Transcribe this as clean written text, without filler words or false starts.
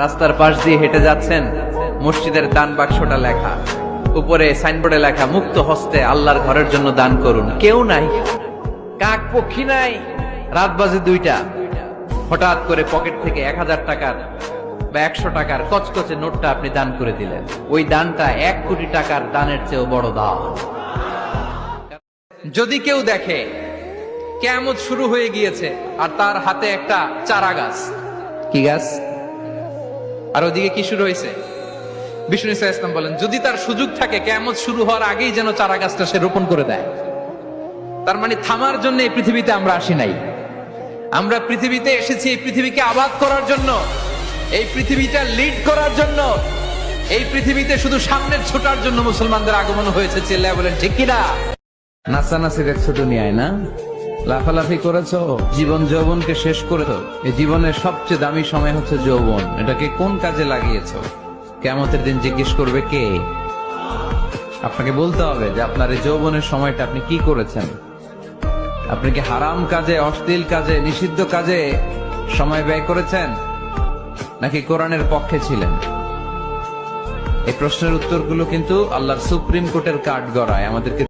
রাস্তার পাশ দিয়ে হেঁটে যাচ্ছেন, মসজিদের দান বাক্সটা লেখা, উপরে সাইনবোর্ডে লেখা মুক্ত হস্তে আল্লাহর ঘরের জন্য দান করুন। কেউ নাই, কাক পক্ষী নাই। রাত বাজে 2টা, হঠাৎ করে পকেট থেকে 1000 টাকার বা 100 টাকার কচকচে নোটটা আপনি দান করে দিলেন। ওই দানটা 1 কোটি টাকার দানের চেয়েও বড় দান। যদি কেউ দেখে কিয়ামত শুরু হয়ে গিয়েছে আর তার হাতে একটা চারা গাছ, কি গাছ, আর ওদিকে কি শুরু হয়েছে, বিষ্ণু ইসলাম বলেন যদি তার সুযোগ থাকে কিয়ামত শুরু হওয়ার আগেই যেন চারা গাছটা সে রোপণ করে দেয়। তার মানে থামার জন্য এই পৃথিবীতে আমরা আসি নাই, আমরা পৃথিবীতে এসেছি এই পৃথিবীকে আবাদ করার জন্য, এই পৃথিবীটা লিড করার জন্য, এই পৃথিবীতে শুধু সামনের ছোটার জন্য মুসলমানদের আগমন হয়েছে। চিল্লায় বলেন ঠিক কিনা? নাচানাচি দেখছো দুনিয়ায় না, লাফালাফি করেছো, জীবন যৌবনকে শেষ করেছো। এই জীবনের সবচেয়ে দামি সময় হচ্ছে যৌবন, এটাকে কোন কাজে লাগিয়েছো? কিয়ামতের দিন জিজ্ঞেস করবে কে? আপনাকে বলতে হবে যে আপনার এই যৌবনের সময়টা আপনি কি করেছেন। আপনি কি হারাম কাজে, অশ্লীল কাজে, নিষিদ্ধ কাজে সময় ব্যয় করেছেন, নাকি কোরআনের পক্ষে ছিলেন? এই প্রশ্নের উত্তরগুলো কিন্তু আল্লাহর সুপ্রিম কোর্টের কাঠ গড়ায় আমাদেরকে